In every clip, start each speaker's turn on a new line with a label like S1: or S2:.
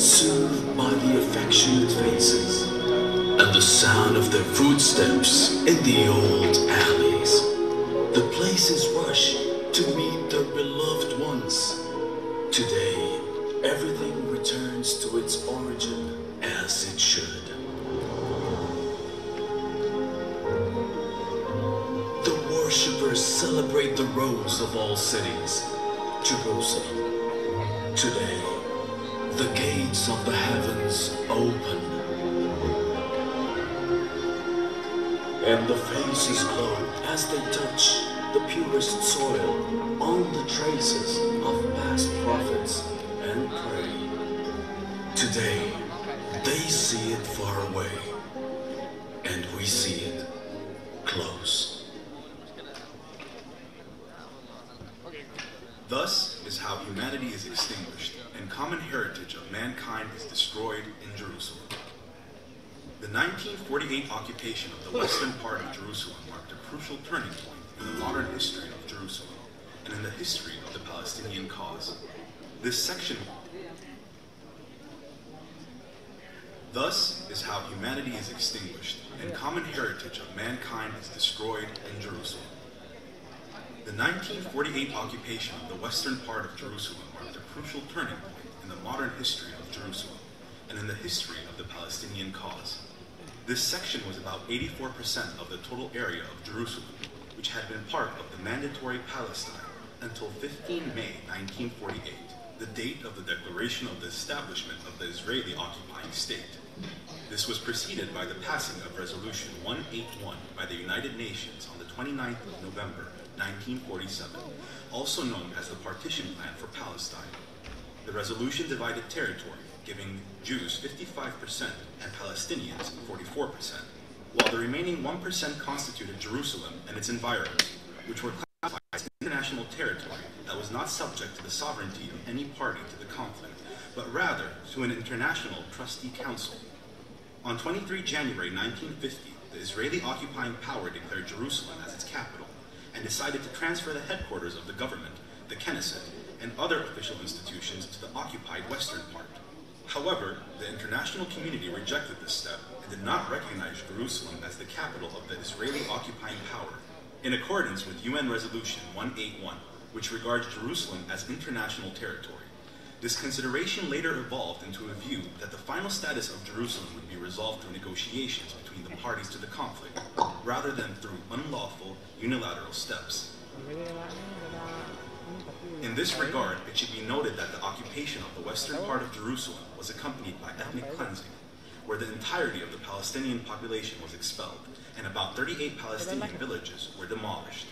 S1: soothed by the affectionate faces and the sound of their footsteps in the old alleys. The places rush to meet their beloved ones. Today, everything returns to its origin as it should. The worshippers celebrate the rose of all cities, Jerusalem. Today, the gates of the heavens open, and the faces glow as they touch the purest soil on the traces of past prophets and pray. Today, they see it far away, and we see it close.
S2: Thus is how humanity is extinguished and common heritage of mankind is destroyed in Jerusalem. The 1948 occupation of the western part of Jerusalem marked a crucial turning point in the modern history of Jerusalem and in the history of the Palestinian cause. Thus is how humanity is extinguished and common heritage of mankind is destroyed in Jerusalem. The 1948 occupation of the western part of Jerusalem marked a crucial turning point in the modern history of Jerusalem and in the history of the Palestinian cause. This section was about 84% of the total area of Jerusalem, which had been part of the mandatory Palestine until 15 May 1948, the date of the declaration of the establishment of the Israeli occupying state. This was preceded by the passing of Resolution 181 by the United Nations on the 29th of November 1947, also known as the Partition Plan for Palestine. The resolution divided territory, giving Jews 55% and Palestinians 44%, while the remaining 1% constituted Jerusalem and its environs, which were classified as international territory that was not subject to the sovereignty of any party to the conflict, but rather to an international trustee council. On 23 January 1950, the Israeli occupying power declared Jerusalem as its capital and decided to transfer the headquarters of the government, the Knesset, and other official institutions to the occupied western part. However, the international community rejected this step and did not recognize Jerusalem as the capital of the Israeli occupying power, in accordance with UN Resolution 181, which regards Jerusalem as international territory. This consideration later evolved into a view that the final status of Jerusalem would be resolved through negotiations between the parties to the conflict, rather than through unlawful, unilateral steps. In this regard, it should be noted that the occupation of the western part of Jerusalem was accompanied by ethnic cleansing, where the entirety of the Palestinian population was expelled, and about 38 Palestinian villages were demolished.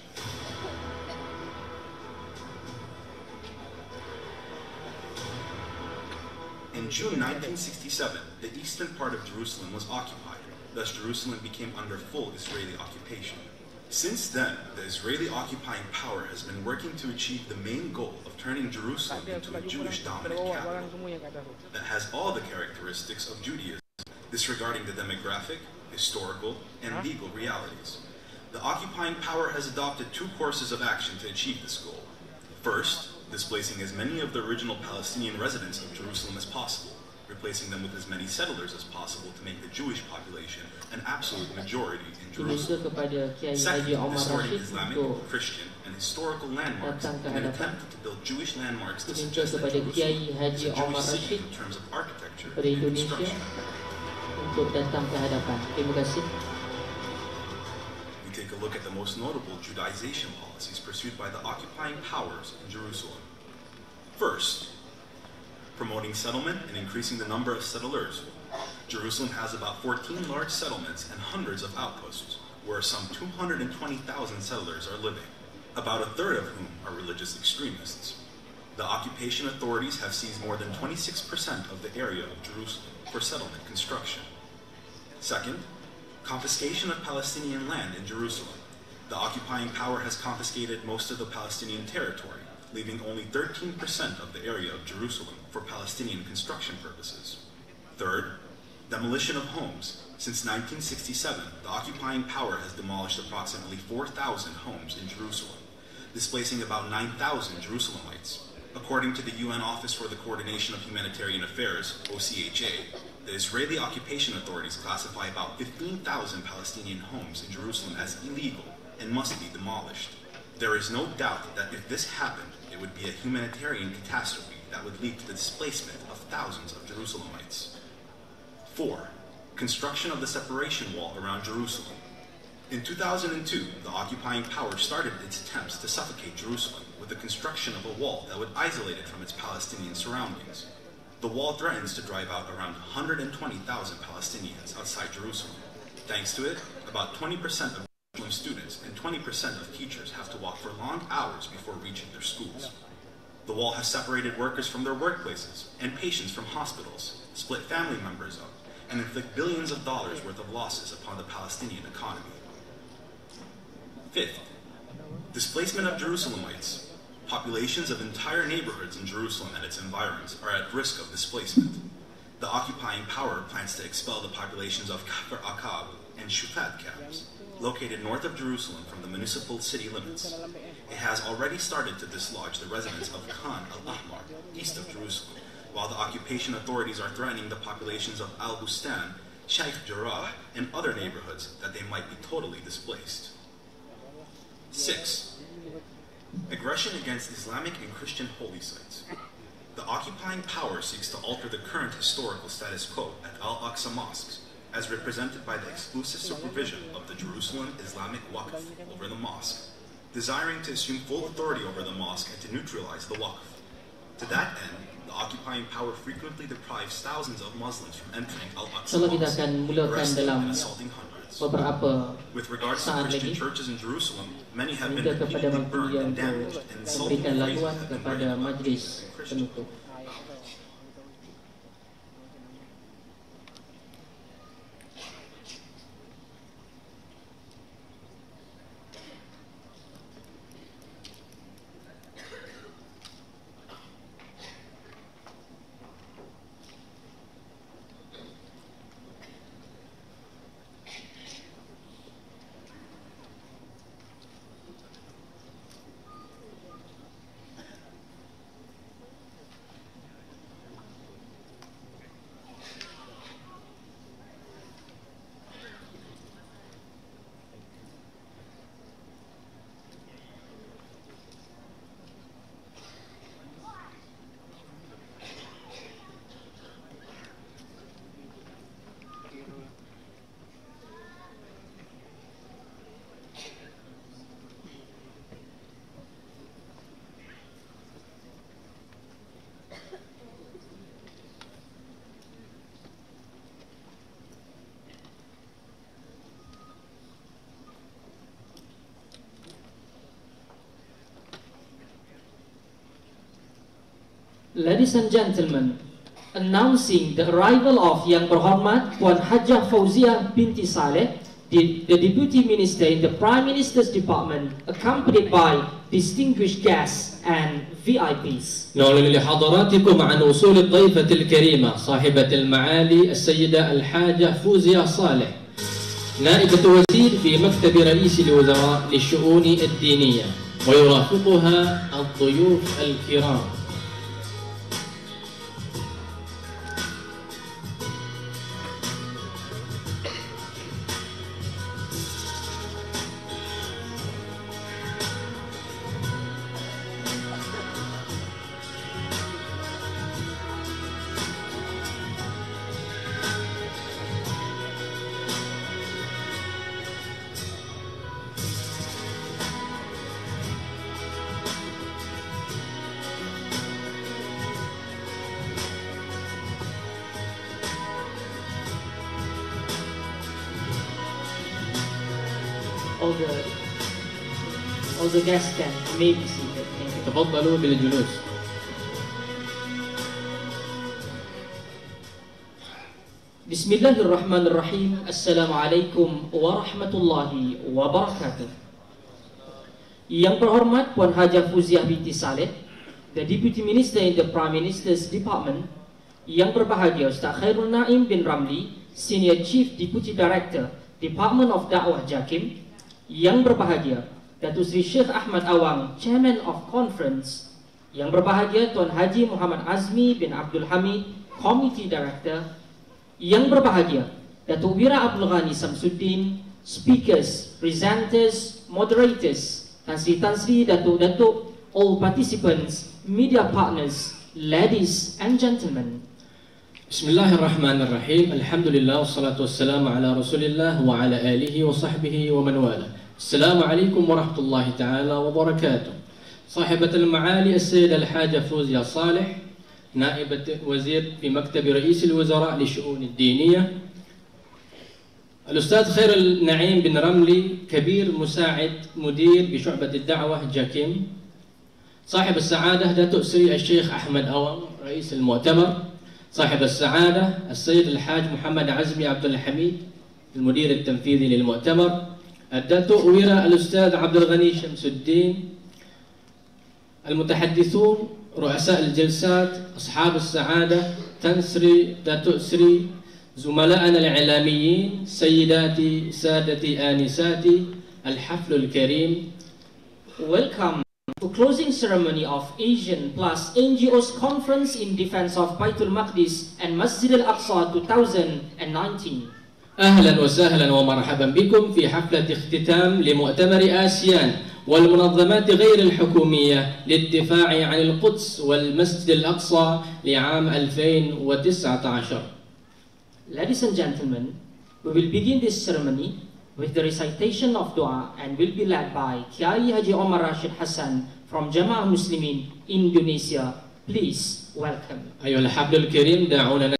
S2: In June 1967, the eastern part of Jerusalem was occupied, thus Jerusalem became under full Israeli occupation. Since then, the Israeli occupying power has been working to achieve the main goal of turning Jerusalem into a Jewish-dominant capital that has all the characteristics of Judaism, disregarding the demographic, historical, and legal realities. The occupying power has adopted two courses of action to achieve this goal. First, displacing as many of the original Palestinian residents of Jerusalem as possible, replacing them with as many settlers as possible to make the Jewish population an absolute majority in Jerusalem. Second, distorting Islamic, Christian, and historical landmarks in an attempt to build Jewish landmarks to suggest that Jerusalem is a Jewish city in terms of architecture and construction. We take a look at the most notable Judaization policies pursued by the occupying powers in Jerusalem. First, promoting settlement and increasing the number of settlers. Jerusalem has about 14 large settlements and hundreds of outposts, where some 220,000 settlers are living, about a third of whom are religious extremists. The occupation authorities have seized more than 26% of the area of Jerusalem for settlement construction. Second, confiscation of Palestinian land in Jerusalem. The occupying power has confiscated most of the Palestinian territory, leaving only 13% of the area of Jerusalem for Palestinian construction purposes. Third, demolition of homes. Since 1967, the occupying power has demolished approximately 4,000 homes in Jerusalem, displacing about 9,000 Jerusalemites. According to the UN Office for the Coordination of Humanitarian Affairs, OCHA, the Israeli occupation authorities classify about 15,000 Palestinian homes in Jerusalem as illegal and must be demolished. There is no doubt that if this happened, it would be a humanitarian catastrophe that would lead to the displacement of thousands of Jerusalemites. 4. Construction of the separation wall around Jerusalem. In 2002, the occupying power started its attempts to suffocate Jerusalem with the construction of a wall that would isolate it from its Palestinian surroundings. The wall threatens to drive out around 120,000 Palestinians outside Jerusalem. Thanks to it, about 20% of Muslim students and 20% of teachers have to walk for long hours before reaching their schools. The wall has separated workers from their workplaces and patients from hospitals, split family members up, and inflict billions of dollars worth of losses upon the Palestinian economy. 5th, displacement of Jerusalemites. Populations of entire neighborhoods in Jerusalem and its environs are at risk of displacement. The occupying power plans to expel the populations of Kafr Aqab and Shufat camps, located north of Jerusalem from the municipal city limits. It has already started to dislodge the residents of Khan al-Ahmar, east of Jerusalem, while the occupation authorities are threatening the populations of Al-Bustan, Sheikh Jarrah, and other neighborhoods that they might be totally displaced. 6. Aggression against Islamic and Christian holy sites. The occupying power seeks to alter the current historical status quo at Al-Aqsa Mosque, as represented by the exclusive supervision of the Jerusalem Islamic Waqf over the mosque, desiring to assume full authority over the mosque and to neutralize the Waqf. To that end, the occupying power frequently deprives thousands of Muslims from entering Al-Aqsa Mosque, arresting and assaulting hundreds. With regards to Christian churches in Jerusalem, many have been repeatedly burned and damaged, and insulting phrases have been written about Jews and Christians.
S3: Ladies and gentlemen, announcing the arrival of Yang Berhormat Puan Hajah Fauziah binti Saleh, the Deputy Minister in the Prime Minister's Department, accompanied by distinguished guests and VIPs.
S4: نعلن لحضراتكم عن وصول الضيفة الكريمة صاحبة المعالي السيدة الحاجة فوزية صالح، نائبة وزير في مكتب رئيس الوزراء للشؤون الدينية، ويرافقها الضيوف الكرام.
S3: All the guests may be seated.
S4: تفضلوا بالجلوس.
S3: Bismillahirrahmanirrahim. Assalamualaikum warahmatullahi wabarakatuh. Yang berhormat Puan Hajah Fauziah binti Saleh, the Deputy Minister in the Prime Minister's Department. Yang berbahagia Ustaz Khairul Naim bin Ramli, Senior Chief Deputy Director, Department of Dakwah Jakim. Yang berbahagia Datuk Seri Sheikh Ahmad Awang, Chairman of Conference. Yang berbahagia Tuan Haji Muhammad Azmi bin Abdul Hamid, Committee Director. Yang berbahagia Datuk Wira Abdul Ghani Samsuddin, Speakers, Presenters, Moderators, Tan Sri, Datuk, all participants, media partners, ladies and gentlemen.
S4: Bismillahirrahmanirrahim. Alhamdulillah wassalatu wassalamu ala Rasulillah wa ala alihi wa sahbihi wa man wala. Assalamualaikum warahmatullahi taala wabarakatuh. صاحبة المعالي السيدة الحاجة فوزية صالح، نائبة وزير في مكتب رئيس الوزراء للشؤون الدينية، الأستاذ خير النعيم بن رملي كبير مساعد مدير بشعبة الدعوة جاكيم، صاحب السعادة داتو سري الشيخ أحمد أوام رئيس المؤتمر، صاحب السعادة السيد الحاج محمد عزمي عبد الحميد المدير التنفيذي للمؤتمر، الداتو ويرا الأستاذ عبد الغني شمس الدين، المتحدثون، رؤساء الجلسات، أصحاب السعادة، تنسري داتو سري، زملائنا الإعلاميين، سيداتي سادتي آنساتي، الحفل الكريم.
S3: Welcome to closing ceremony of Asian plus NGOs Conference in Defense of Baitul Maqdis and Masjid Al-Aqsa 2019.
S4: أهلا وسهلا ومرحبا بكم في حفلة اختتام لمؤتمر آسيان والمنظمات غير الحكومية للدفاع عن القدس والمسجد الأقصى لعام 2019.
S3: Ladies and gentlemen, we will begin this ceremony with the recitation of dua and will be led by Kiai Haji Omar Rashid Hassan from Jamaah Muslimin Indonesia. Please welcome.
S4: أيها الحفل الكريم، دعونا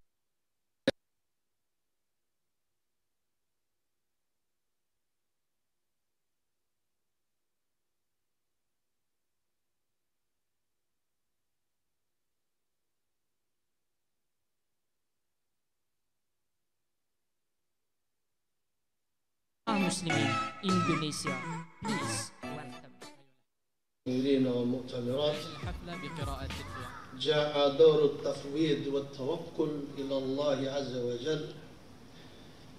S3: Muslimin Indonesia. Please welcome.
S5: والمؤتمرات جاء دور التفويض والتوكل إلى الله عز وجل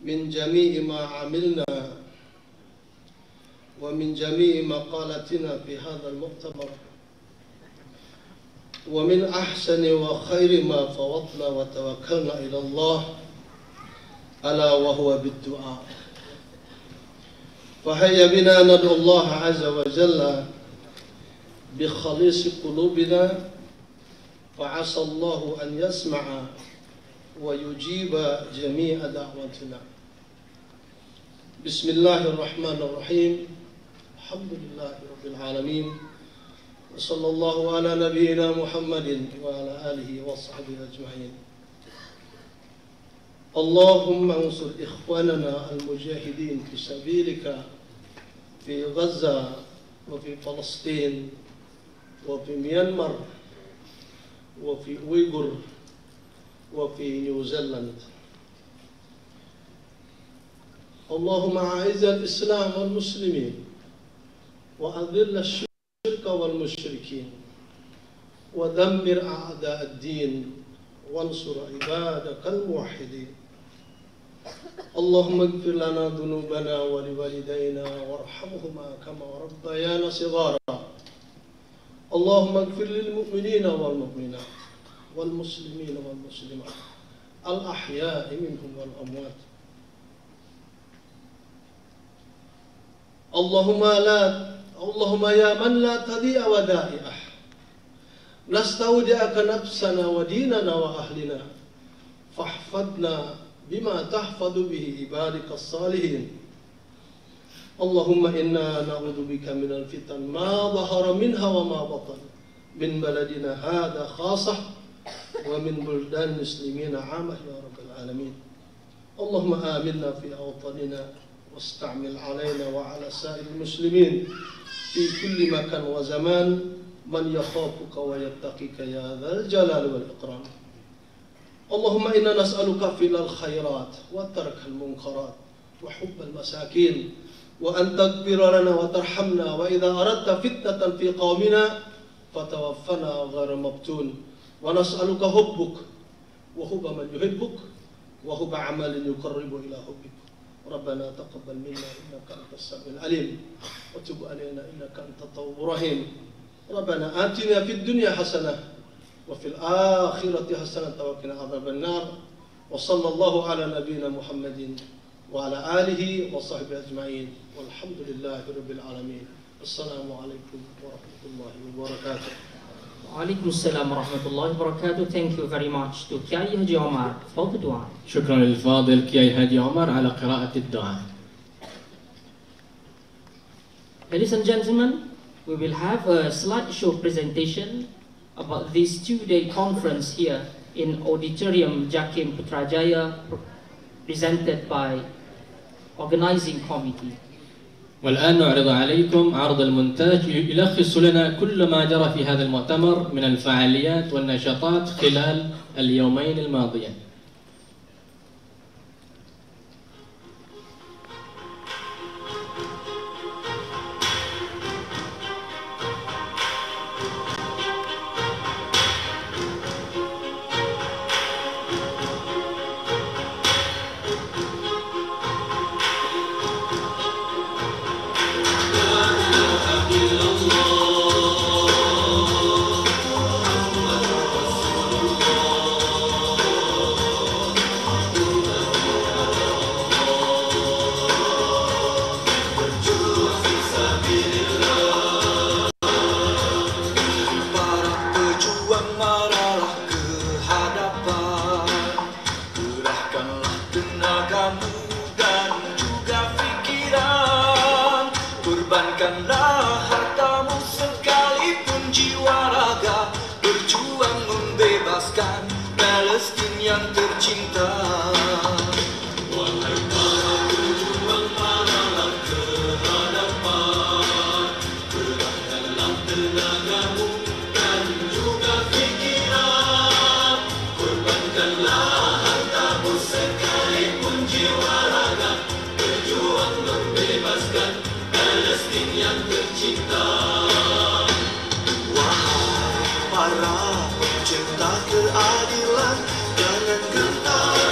S5: من جميع ما عملنا ومن جميع مقالتنا في هذا المؤتمر، ومن أحسن وخير ما فوضنا وتوكلنا إلى الله ألا وهو بالدعاء. فهيا بنا ندعو الله عز وجل بخليص قلوبنا، فعسى الله أن يسمع ويجيب جميع دعوتنا. بسم الله الرحمن الرحيم. الحمد لله رب العالمين، وصلى الله على نبينا محمد وعلى آله وصحبه أجمعين. اللهم انصر إخواننا المجاهدين في سبيلك في غزة وفي فلسطين وفي ميانمار وفي أويغور وفي نيوزيلاند. اللهم أعز الإسلام والمسلمين وأذل الشرك والمشركين ودمر أعداء الدين وانصر عبادك الموحدين. اللهم اغفر لنا ذنوبنا ولوالدينا وارحمهما كما ربيانا صغارا. اللهم اغفر للمؤمنين والمؤمنات والمسلمين والمسلمات الأحياء منهم والأموات. اللهم يا من لا تضيع ودائعه، نستودعك نفسنا وديننا وأهلنا، فاحفظنا بما تحفظ به عبادك الصالحين. اللهم إنا نعوذ بك من الفتن ما ظهر منها وما بطن، من بلدنا هذا خاصة ومن بلدان المسلمين عامة يا رب العالمين. اللهم آمنا في أوطاننا واستعمل علينا وعلى سائر المسلمين في كل مكان وزمان من يخافك ويتقيك يا ذا الجلال والإكرام. اللهم إنا نسألك فعل الخيرات وترك المنكرات وحب المساكين، وأن تغفر لنا وترحمنا، وإذا أردت فتنة في قومنا فتوفنا غير مفتون. ونسألك حبك وحب من يحبك وحب عمل يقرب إلى حبك. ربنا تقبل منا إنك أنت السميع العليم، وتب علينا إنك أنت التواب الرحيم. Rabbana atina fid dunya hasanah wa fil akhirati hasanah wa qina adzaban nar. Wa sallallahu ala nabiyyina Muhammadin wa ala alihi wa sahbihi ajma'in. Walhamdulillahi rabbil alamin. Assalamualaikum warahmatullahi wabarakatuh.
S3: Waalaikumsalam warahmatullahi wabarakatuh. Thank you very much to Kiai Haji Omar for the dua.
S4: شكرا للفاضل كياي هادي عمر على قراءة الدعاء.
S3: Ladies and gentlemen, we will have a slideshow presentation about this two-day conference here in Auditorium Jakim Putrajaya, presented by organizing committee.
S4: والآن نعرض عليكم عرض المونتاج يلخص لنا كل ما جرى في هذا المؤتمر من الفعاليات والنشاطات خلال اليومين الماضيين.
S6: Para pencinta keadilan, jangan gentar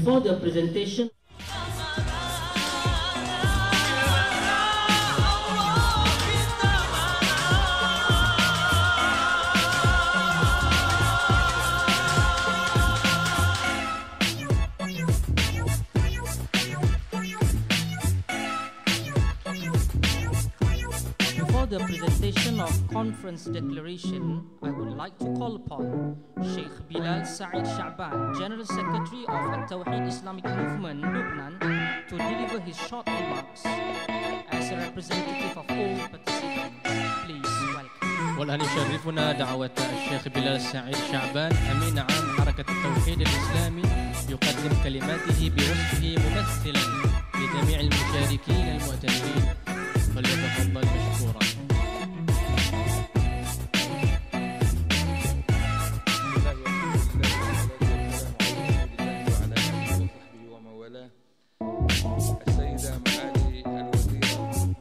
S3: Before the presentation, the presentation of conference declaration, I would like to call upon Sheikh Bilal Said Sha'ban, General Secretary of the Tawheed Islamic Movement, Lebanon, to deliver his short remarks. As a representative of all participants, please welcome.
S4: والآن يشرفنا دعوة الشيخ بلال سعيد شعبان أمين عام حركة التوحيد الإسلامي يقدم كلماته بوصفه ممثلا لجميع المشاركين المؤتمرين، فليتفضل مشكورا.
S6: السيدة معالي الوزيرة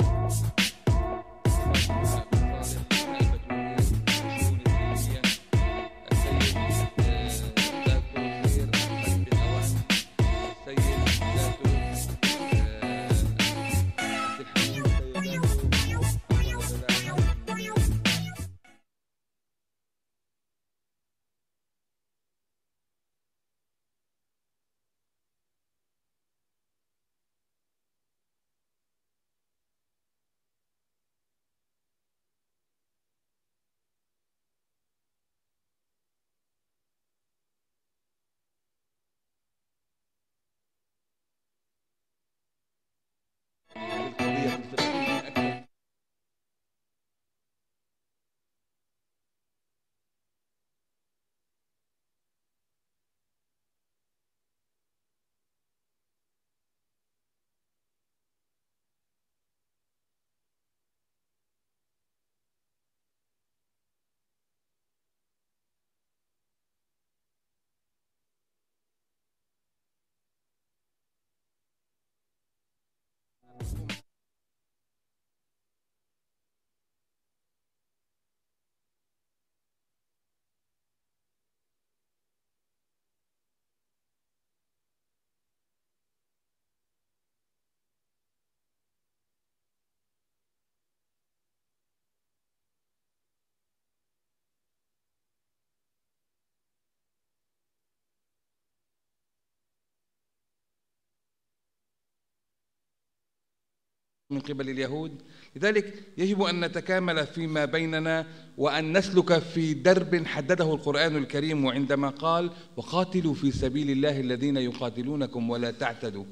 S6: من قبل اليهود. لذلك يجب أن نتكامل فيما بيننا وأن نسلك في درب حدده القرآن الكريم، وعندما قال وقاتلوا في سبيل الله الذين يقاتلونكم ولا تعتدوا،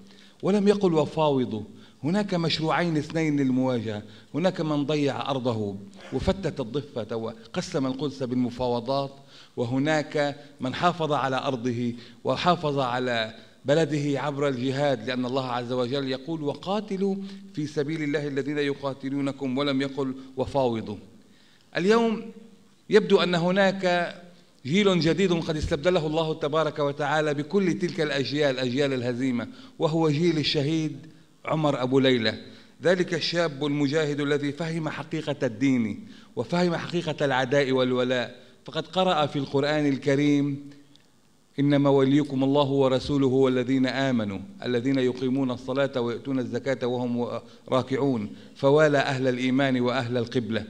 S6: ولم يقل وفاوضوا. هناك مشروعين اثنين للمواجهة، هناك من ضيع أرضه وفتت الضفة وقسم القدس بالمفاوضات، وهناك من حافظ على أرضه وحافظ على بلده عبر الجهاد، لأن الله عز وجل يقول وقاتلوا في سبيل الله الذين يقاتلونكم ولم يقل وفاوضوا. اليوم يبدو أن هناك جيل جديد قد استبدله الله تبارك وتعالى بكل تلك الأجيال، أجيال الهزيمة، وهو جيل الشهيد عمر أبو ليلى، ذلك الشاب المجاهد الذي فهم حقيقة الدين وفهم حقيقة العداء والولاء. فقد قرأ في القرآن الكريم إنما وليكم الله ورسوله والذين آمنوا الذين يقيمون الصلاة ويؤتون الزكاة وهم راكعون، فوالى أهل الإيمان وأهل القبلة.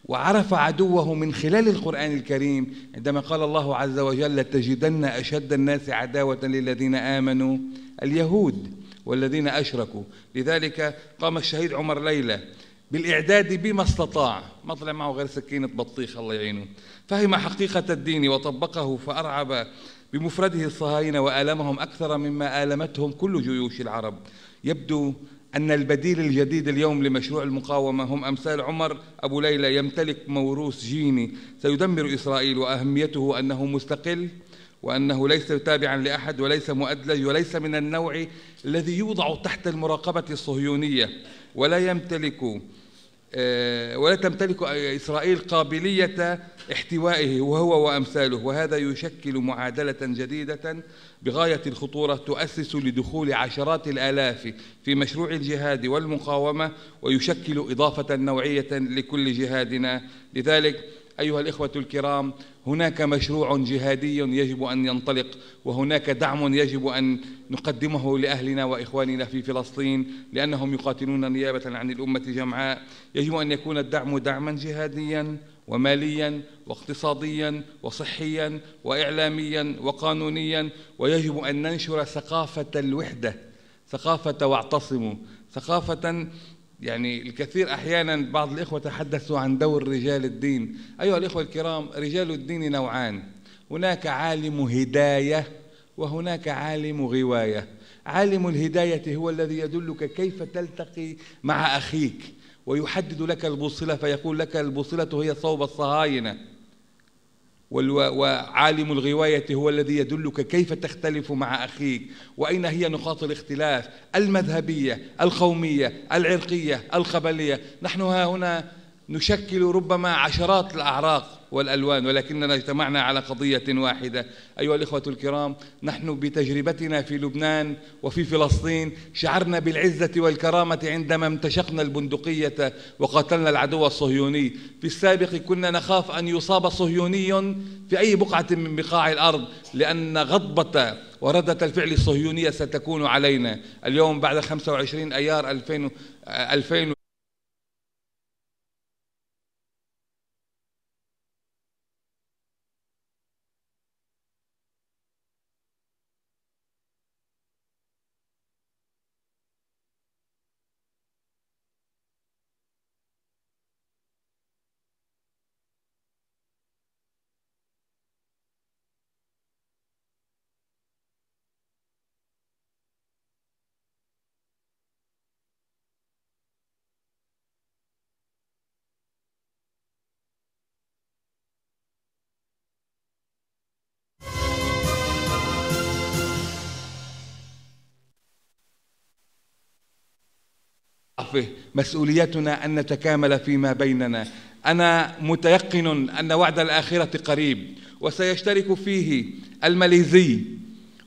S6: وعرف عدوه من خلال القرآن الكريم عندما قال الله عز وجل لتجدن أشد الناس عداوة للذين آمنوا اليهود والذين أشركوا. لذلك قام الشهيد عمر ليلى بالإعداد بما استطاع، ما طلع معه غير سكينة بطيخ الله يعينه، فهم حقيقة الدين وطبقه فأرعب بمفرده الصهاينة وآلمهم أكثر مما آلمتهم كل جيوش العرب. يبدو أن البديل الجديد اليوم لمشروع المقاومة هم أمثال عمر أبو ليلى، يمتلك موروث جيني سيدمر إسرائيل، وأهميته أنه مستقل وأنه ليس تابعا لأحد وليس مؤدلج وليس من النوع الذي يوضع تحت المراقبة الصهيونية، ولا تمتلك إسرائيل قابلية احتوائه وهو وأمثاله. وهذا يشكل معادلة جديدة بغاية الخطورة تؤسس لدخول عشرات الآلاف في مشروع الجهاد والمقاومة، ويشكل إضافة نوعية لكل جهادنا. لذلك أيها الإخوة الكرام، هناك مشروع جهادي يجب أن ينطلق، وهناك دعم يجب أن نقدمه لأهلنا وإخواننا في فلسطين لأنهم يقاتلون نيابة عن الأمة جمعاء. يجب أن يكون الدعم دعما جهاديا وماليا واقتصاديا وصحيا وإعلاميا وقانونيا، ويجب أن ننشر ثقافة الوحدة، ثقافة واعتصموا، ثقافة يعني الكثير أحيانا بعض الإخوة تحدثوا عن دور رجال الدين. أيها الإخوة الكرام، رجال الدين نوعان، هناك عالم هداية وهناك عالم غواية. عالم الهداية هو الذي يدلك كيف تلتقي مع أخيك ويحدد لك البوصلة، فيقول لك البوصلة هي صوب الصهاينة. وعالم الغواية هو الذي يدلك كيف تختلف مع أخيك وأين هي نقاط الاختلاف المذهبية، القومية، العرقية، القبلية. نحن ها هنا نشكل ربما عشرات الأعراق والألوان، ولكننا اجتمعنا على قضية واحدة. أيها الإخوة الكرام، نحن بتجربتنا في لبنان وفي فلسطين شعرنا بالعزة والكرامة عندما امتشقنا البندقية وقاتلنا العدو الصهيوني. في السابق كنا نخاف أن يصاب صهيوني في أي بقعة من بقاع الأرض لأن غضبة وردة الفعل الصهيونية ستكون علينا. اليوم بعد 25 أيار 2000 مسؤوليتنا أن نتكامل فيما بيننا. أنا متيقن أن وعد الآخرة قريب، وسيشترك فيه الماليزي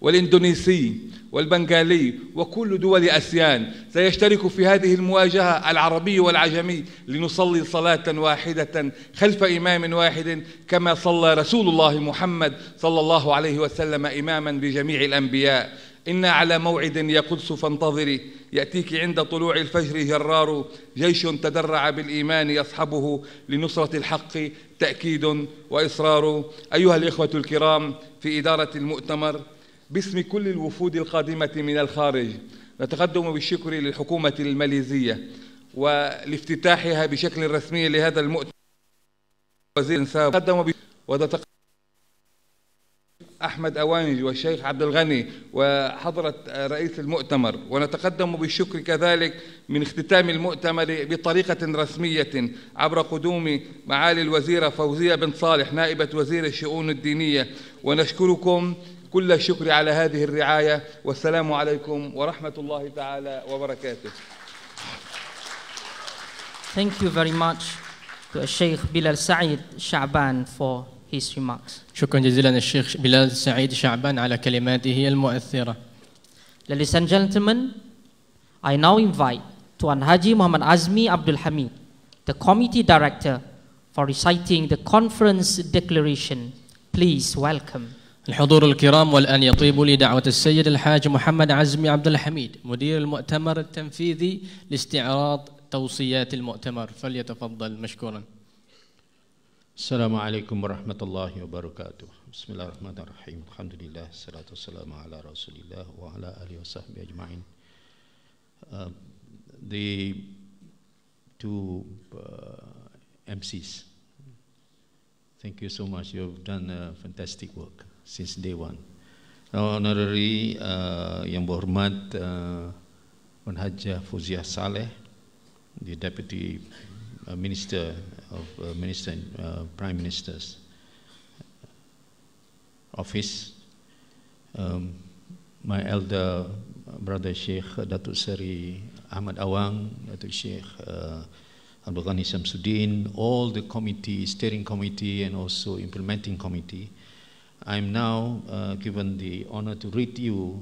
S6: والإندونيسي والبنغالي وكل دول آسيان، سيشترك في هذه المواجهة العربي والعجمي لنصلي صلاة واحدة خلف إمام واحد كما صلى رسول الله محمد صلى الله عليه وسلم إماما بجميع الأنبياء. إنا على موعد يا قدس فانتظري، يأتيك عند طلوع الفجر جرار، جيش تدرع بالإيمان يصحبه لنصرة الحق تأكيد وإصرار. أيها الإخوة الكرام، في إدارة المؤتمر باسم كل الوفود القادمة من الخارج نتقدم بالشكر للحكومة الماليزية ولافتتاحها بشكل رسمي لهذا المؤتمر. وزير سابق أحمد أوانج والشيخ عبد الغني وحضرة رئيس المؤتمر، ونتقدم بالشكر كذلك من اختتام المؤتمر بطريقة رسمية عبر قدوم معالي الوزيرة فوزية بن صالح نائبة وزير الشؤون الدينية، ونشكركم كل الشكر على هذه الرعاية، والسلام عليكم ورحمة الله تعالى وبركاته.
S3: Thank you very much to Sheikh Bilal Said Sha'ban for his remarks.
S4: شكرا جزيلا الشيخ بلال سعيد شعبان على كلماته المؤثرة.
S3: Ladies and gentlemen, I now invite Tuan Haji Muhammad Azmi Abdul Hamid, the committee director, for reciting the conference declaration. Please welcome.
S4: الحضور الكرام، والآن يطيب لي دعوة السيد الحاج محمد عزمي عبد الحميد مدير المؤتمر التنفيذي لاستعراض توصيات المؤتمر، فليتفضل مشكورا.
S7: السلام عليكم ورحمة الله وبركاته. بسم الله الرحمن الرحيم. الحمد لله والصلاة والسلام على رسول الله وعلى آله وصحبه أجمعين. The two MCs, thank you so much. You've done fantastic work since day one. Honorary yang berhormat Puan Hajah Fauziah Saleh, the Deputy Minister of Prime Minister's Office, my elder brother Sheikh Datuk Seri Ahmad Awang, Datuk Sheikh Abdul Ghani Samsudin, all the committee, steering committee and also implementing committee. I'm now given the honor to read you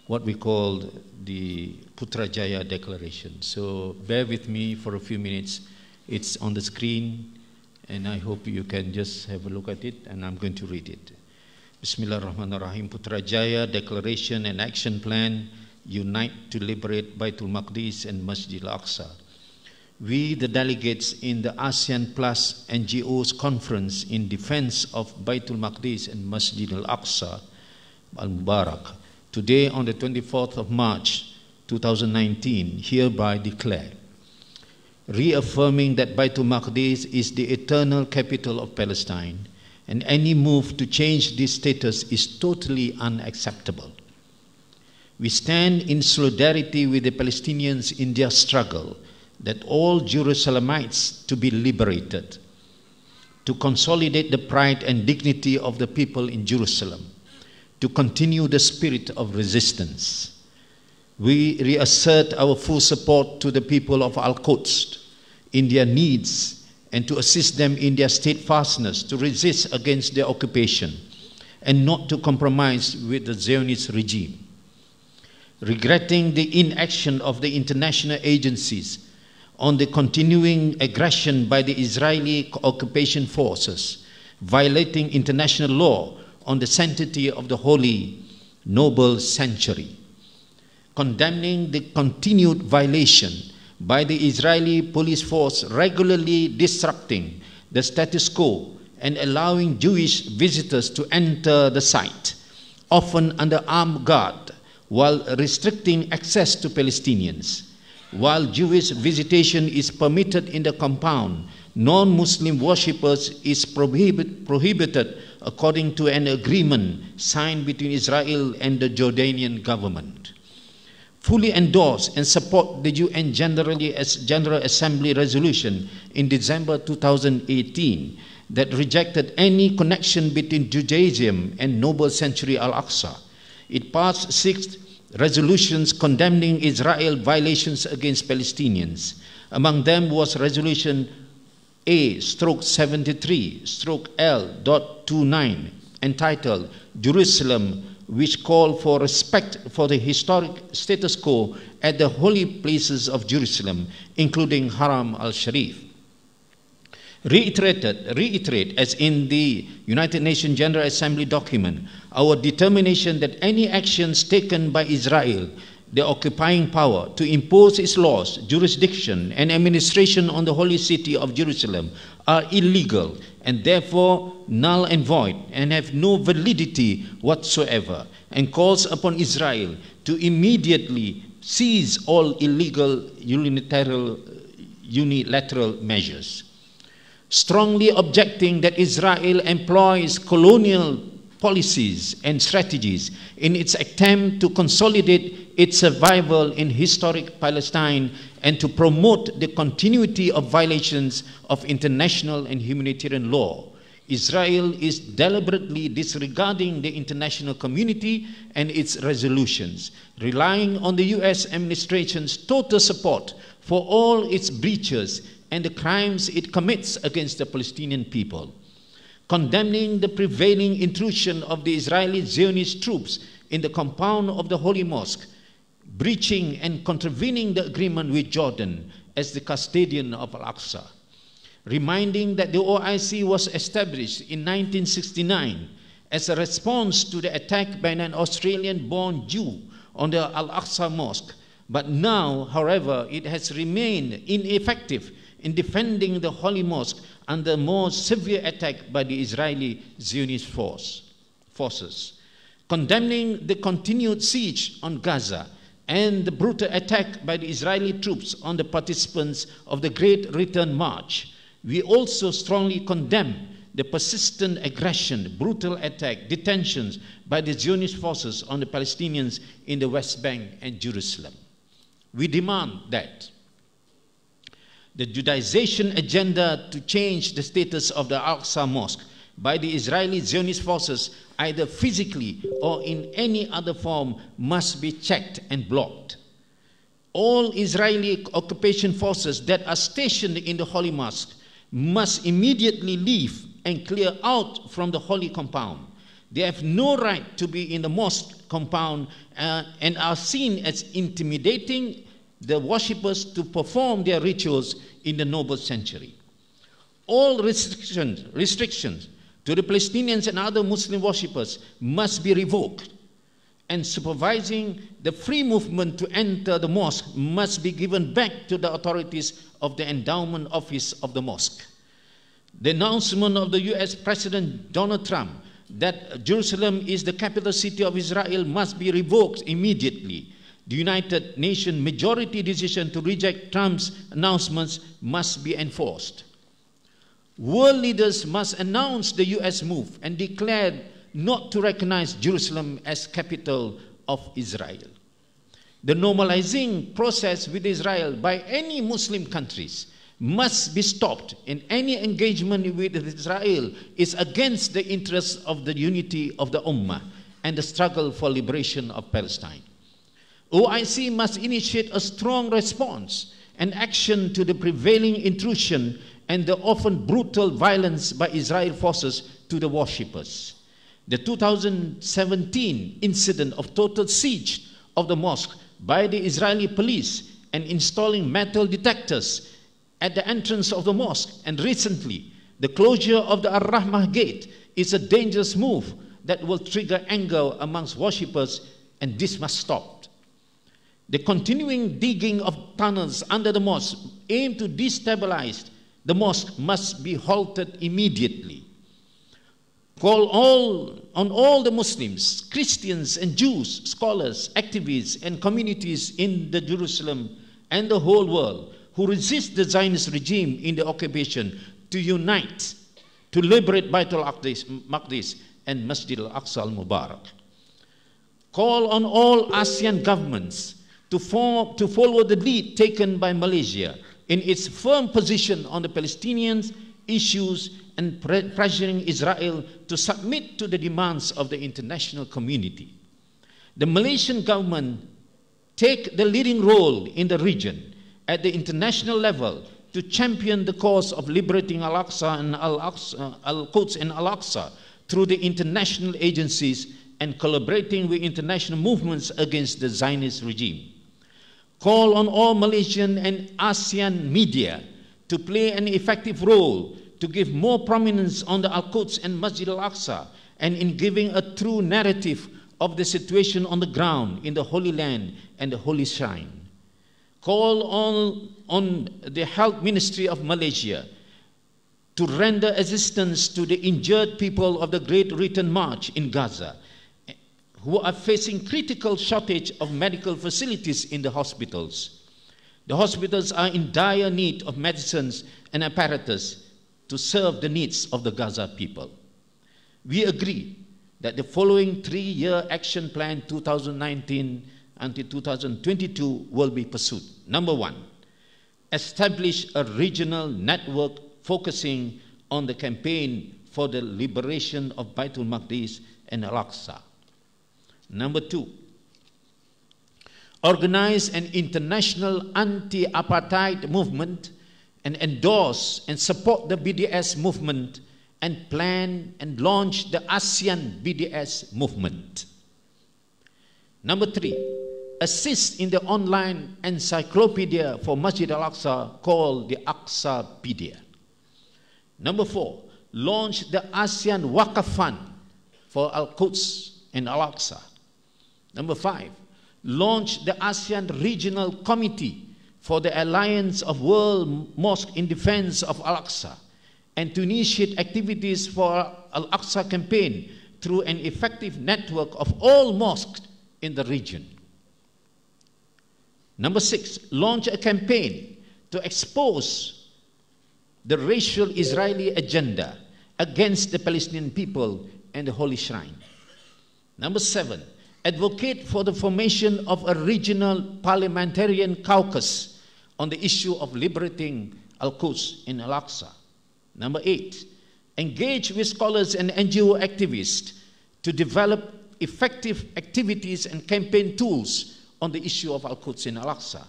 S7: what we call the Putrajaya Declaration. So bear with me for a few minutes. It's on the screen and I hope you can just have a look at it, and I'm going to read it. Bismillahirrahmanirrahim. Putrajaya Declaration and Action Plan unite to liberate Baitul Maqdis and Masjid Al-Aqsa. We, the delegates in the ASEAN Plus NGOs Conference in Defense of Baitul Maqdis and Masjid Al-Aqsa Al-Mubarak, today on the 24th of March 2019, hereby declare, reaffirming that Baitul Maqdis is the eternal capital of Palestine, and any move to change this status is totally unacceptable. We stand in solidarity with the Palestinians in their struggle that all Jerusalemites to be liberated, to consolidate the pride and dignity of the people in Jerusalem, to continue the spirit of resistance. We reassert our full support to the people of Al-Quds in their needs and to assist them in their steadfastness to resist against their occupation and not to compromise with the Zionist regime. Regretting the inaction of the international agencies on the continuing aggression by the Israeli occupation forces, violating international law on the sanctity of the holy, noble sanctuary. Condemning the continued violation by the Israeli police force regularly disrupting the status quo and allowing Jewish visitors to enter the site, often under armed guard, while restricting access to Palestinians. While Jewish visitation is permitted in the compound, non-Muslim worshippers is prohibited according to an agreement signed between Israel and the Jordanian government. Fully endorse and support the UN General Assembly resolution in December 2018 that rejected any connection between Judaism and noble sanctuary Al-Aqsa. It passed 6 resolutions condemning Israel violations against Palestinians. Among them was Resolution A/73/L.29 entitled Jerusalem, which called for respect for the historic status quo at the holy places of Jerusalem, including Haram al-Sharif. Reiterate, as in the United Nations General Assembly document, our determination that any actions taken by Israel, the occupying power, to impose its laws, jurisdiction, and administration on the holy city of Jerusalem are illegal and therefore null and void and have no validity whatsoever, and calls upon Israel to immediately cease all illegal unilateral measures. Strongly objecting that Israel employs colonial policies and strategies in its attempt to consolidate its survival in historic Palestine and to promote the continuity of violations of international and humanitarian law. Israel is deliberately disregarding the international community and its resolutions, relying on the US administration's total support for all its breaches and the crimes it commits against the Palestinian people. Condemning the prevailing intrusion of the Israeli Zionist troops in the compound of the Holy Mosque, breaching and contravening the agreement with Jordan as the custodian of Al-Aqsa. Reminding that the OIC was established in 1969 as a response to the attack by an Australian-born Jew on the Al-Aqsa Mosque, but now, however, it has remained ineffective in defending the Holy Mosque under more severe attack by the Israeli Zionist forces. Condemning the continued siege on Gaza and the brutal attack by the Israeli troops on the participants of the Great Return March, we also strongly condemn the persistent aggression, brutal attack, detentions by the Zionist forces on the Palestinians in the West Bank and Jerusalem. We demand that the Judaization agenda to change the status of the Aqsa Mosque by the Israeli Zionist forces, either physically or in any other form, must be checked and blocked. All Israeli occupation forces that are stationed in the Holy Mosque must immediately leave and clear out from the holy compound. They have no right to be in the mosque compound and are seen as intimidating the worshippers to perform their rituals in the noble sanctuary. all restrictions to the Palestinians and other Muslim worshippers must be revoked, and supervising the free movement to enter the mosque must be given back to the authorities of the endowment office of the mosque. The announcement of the US President Donald Trump that Jerusalem is the capital city of Israel must be revoked immediately. The United Nations majority decision to reject Trump's announcements must be enforced. World leaders must announce the US move and declare not to recognize Jerusalem as capital of Israel. The normalizing process with Israel by any Muslim countries must be stopped, and any engagement with Israel is against the interests of the unity of the Ummah and the struggle for liberation of Palestine. OIC must initiate a strong response and action to the prevailing intrusion and the often brutal violence by Israel forces to the worshippers. The 2017 incident of total siege of the mosque by the Israeli police and installing metal detectors at the entrance of the mosque, and recently the closure of the Ar-Rahmah gate, is a dangerous move that will trigger anger amongst worshippers, and this must stop. The continuing digging of tunnels under the mosque aimed to destabilize the mosque must be halted immediately. Call on all the Muslims, Christians and Jews, scholars, activists and communities in the Jerusalem and the whole world who resist the Zionist regime in the occupation to unite, to liberate Baitul Maqdis and Masjid al-Aqsa al-Mubarak. Call on all ASEAN governments to follow the lead taken by Malaysia in its firm position on the Palestinian issues and pressuring Israel to submit to the demands of the international community. The Malaysian government take the leading role in the region at the international level to champion the cause of liberating Al-Aqsa and Al-Quds and Al-Aqsa through the international agencies and collaborating with international movements against the Zionist regime. Call on all Malaysian and ASEAN media to play an effective role to give more prominence on the Al-Quds and Masjid al-Aqsa, and in giving a true narrative of the situation on the ground in the Holy Land and the Holy Shrine. Call on the Health Ministry of Malaysia to render assistance to the injured people of the Great Return March in Gaza, who are facing critical shortage of medical facilities in the hospitals. The hospitals are in dire need of medicines and apparatus to serve the needs of the Gaza people. We agree that the following 3-year action plan 2019 until 2022 will be pursued. Number 1, establish a regional network focusing on the campaign for the liberation of Baitul Maqdis and Al-Aqsa. Number 2, organize an international anti-apartheid movement and endorse and support the BDS movement and plan and launch the ASEAN BDS movement. Number 3, assist in the online encyclopedia for Masjid al-Aqsa called the Aqsapedia. Number 4, launch the ASEAN Waqf Fund for Al-Quds and Al-Aqsa. Number 5, launch the ASEAN Regional Committee for the Alliance of World Mosque in Defense of Al-Aqsa, and to initiate activities for Al-Aqsa campaign through an effective network of all mosques in the region. Number 6, launch a campaign to expose the racial Israeli agenda against the Palestinian people and the Holy Shrine. Number 7, advocate for the formation of a regional parliamentarian caucus on the issue of liberating Al-Quds and Al-Aqsa. Number 8, engage with scholars and NGO activists to develop effective activities and campaign tools on the issue of Al-Quds and Al-Aqsa.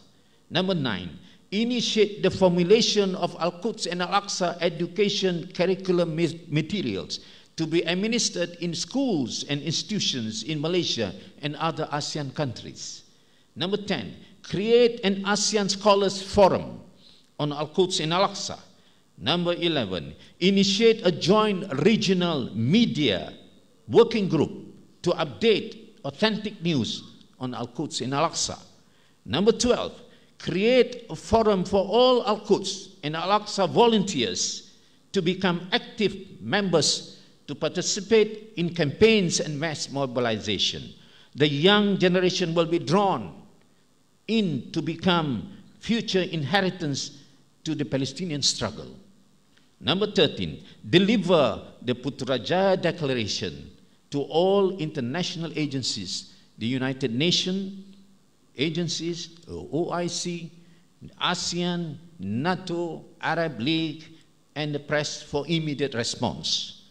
S7: Number 9, initiate the formulation of Al-Quds and Al-Aqsa education curriculum materials to be administered in schools and institutions in Malaysia and other ASEAN countries. Number 10, create an ASEAN Scholars Forum on Al-Quds and Al-Aqsa. Number 11, initiate a joint regional media working group to update authentic news on Al-Quds in Al-Aqsa. Number 12, create a forum for all Al-Quds and Al-Aqsa volunteers to become active members to participate in campaigns and mass mobilization. The young generation will be drawn in to become future inheritance to the Palestinian struggle. Number 13, deliver the Putrajaya Declaration to all international agencies, the United Nations agencies, OIC, ASEAN, NATO, Arab League, and the press for immediate response.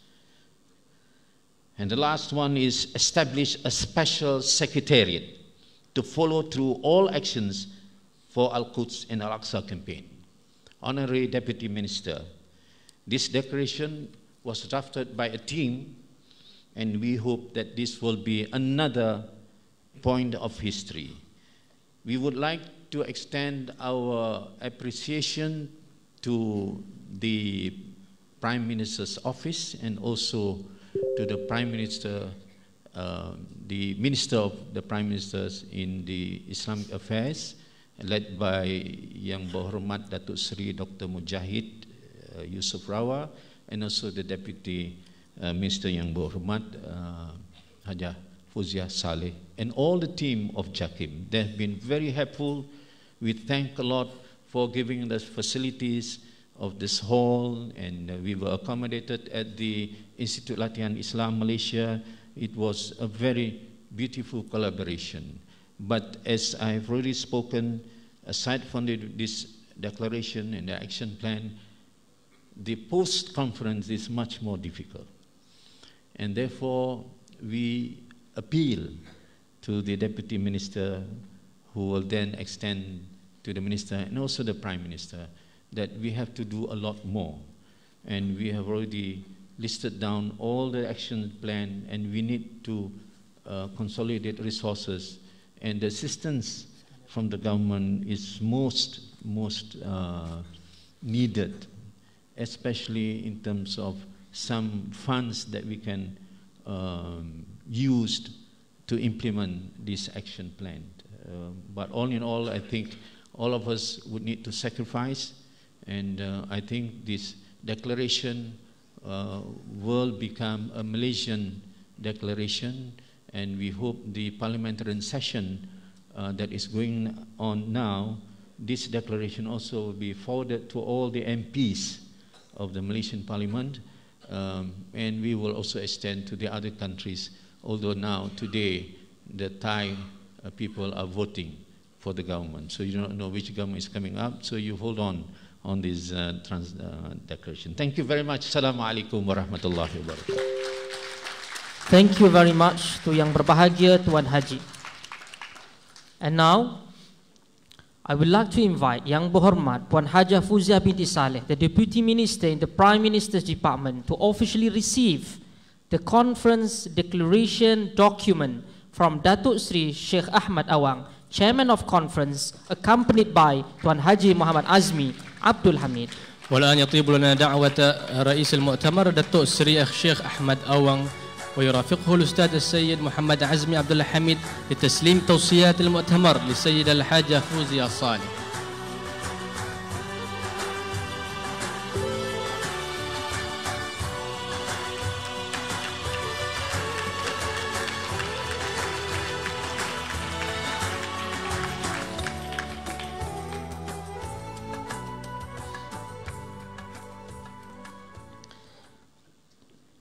S7: And the last one is establish a special secretariat to follow through all actions for Al-Quds and Al-Aqsa campaign. Honorary Deputy Minister, this declaration was drafted by a team, and we hope that this will be another point of history. We would like to extend our appreciation to the Prime Minister's office and also to the Prime Minister, the Minister of the Prime Ministers in the Islamic Affairs, led by Yang Berhormat Datuk Seri Dr. Mujahid Yusuf Rawa, and also the Deputy Minister Yang Berhormat Hajah Fuzia Saleh, and all the team of JAKIM. They have been very helpful. We thank a lot for giving us facilities of this hall, and we were accommodated at the Institute Latihan Islam Malaysia. It was a very beautiful collaboration. But as I've already spoken, aside from this declaration and the action plan, the post-conference is much more difficult. And therefore, we appeal to the Deputy Minister, who will then extend to the Minister and also the Prime Minister, that we have to do a lot more. And we have already listed down all the action plan, and we need to consolidate resources, and the assistance from the government is most needed, especially in terms of some funds that we can use to implement this action plan. But all in all, I think all of us would need to sacrifice, and I think this declaration will become a Malaysian declaration, and we hope the parliamentary session that is going on now, this declaration also will be forwarded to all the MPs of the Malaysian Parliament, and we will also extend to the other countries, although now today the Thai people are voting for the government, so you don't know which government is coming up, so you hold on this declaration. Thank you very much. Assalamu alaikum warahmatullahi wabarakatuh.
S3: Thank you very much to Yang Berbahagia Tuan Haji. And now, I would like to invite Yang Berhormat Puan Hajah Fuzia binti Saleh, the Deputy Minister in the Prime Minister's Department, to officially receive the conference declaration document from Datuk Seri Sheikh Ahmad Awang, Chairman of Conference, accompanied by Tuan Haji Muhammad Azmi Abdul Hamid.
S4: والآن يطيب لنا دعوة رئيس المؤتمر دكتور السري الشيخ أحمد أوان، ويرافقه الأستاذ السيد محمد عزمي عبد الحميد لتسليم توصيات المؤتمر للسيدة الحاجة فوزيا صالح.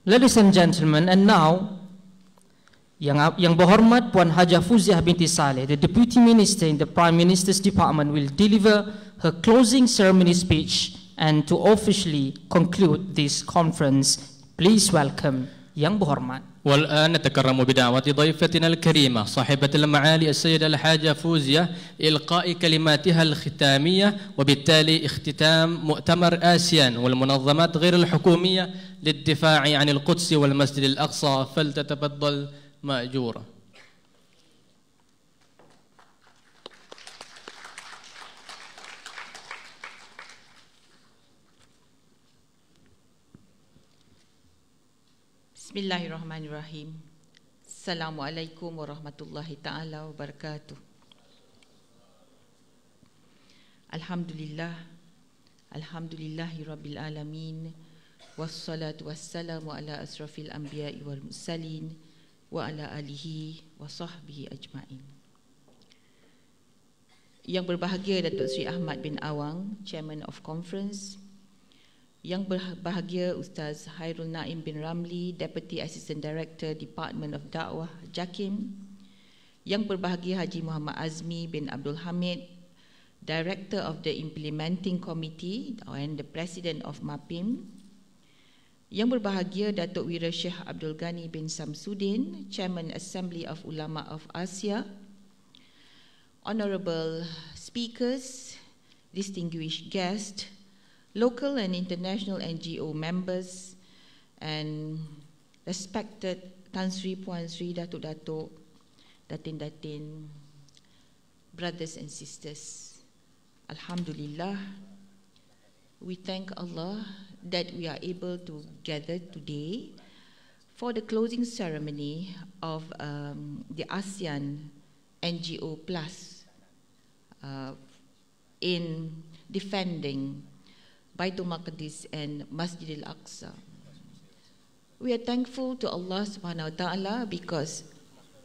S3: Ladies and gentlemen, and now, Yang Berhormat Puan Hajah Fuzia binti Saleh, the Deputy Minister in the Prime Minister's Department, will deliver her closing ceremony speech and to officially conclude this conference. Please welcome Yang Berhormat.
S4: والآن نتكرم بدعوة ضيفتنا الكريمة صاحبة المعالي السيدة الحاجة فوزيا إلقاء كلماتها الختامية، وبالتالي اختتام مؤتمر آسيان والمنظمات غير الحكومية للدفاع عن القدس والمسجد الأقصى، فلتتفضل مأجورة.
S8: Bismillahirrahmanirrahim. Assalamualaikum warahmatullahi ta'ala wabarakatuh. Alhamdulillah. Alhamdulillahi rabbil alamin. Wassalatu wassalamu ala asrafil anbiya'i wal mursalin wa ala alihi wa sahbihi ajma'in. Yang berbahagia Datuk Seri Ahmad bin Awang, Chairman of Conference. Yang berbahagia Ustaz Hairul Naim bin Ramli, Deputy Assistant Director, Department of Dakwah, JAKIM. Yang berbahagia Haji Muhammad Azmi bin Abdul Hamid, Director of the Implementing Committee and the President of MAPIM. Yang berbahagia Datuk Wira Syekh Abdul Ghani bin Samsudin, Chairman Assembly of Ulama of Asia. Honorable speakers, distinguished guests, local and international NGO members, and respected Tan Sri, Puan Sri, Datuk-Datuk, Datin-Datin, brothers and sisters. Alhamdulillah, we thank Allah that we are able to gather today for the closing ceremony of the ASEAN NGO Plus in defending Baitul Maqdis and Masjid Al-Aqsa. We are thankful to Allah subhanahu wa ta'ala because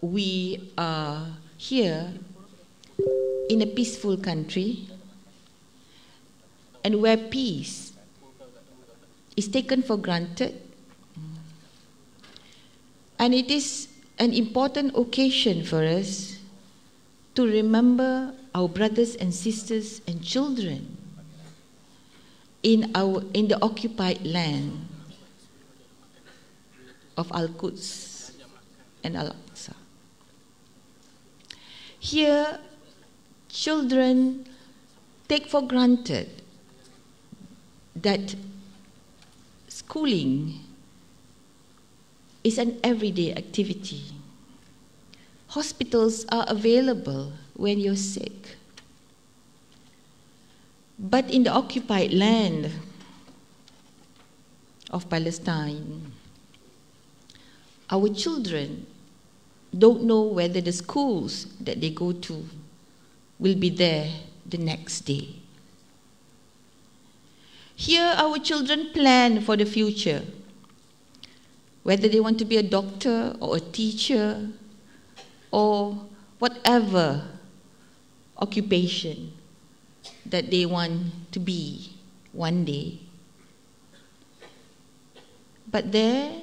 S8: we are here in a peaceful country and where peace is taken for granted. And it is an important occasion for us to remember our brothers and sisters and children in the occupied land of Al-Quds and Al-Aqsa. Here, children take for granted that schooling is an everyday activity. Hospitals are available when you're sick. But in the occupied land of Palestine, our children don't know whether the schools that they go to will be there the next day. Here, our children plan for the future, whether they want to be a doctor or a teacher or whatever occupation that they want to be one day. But there,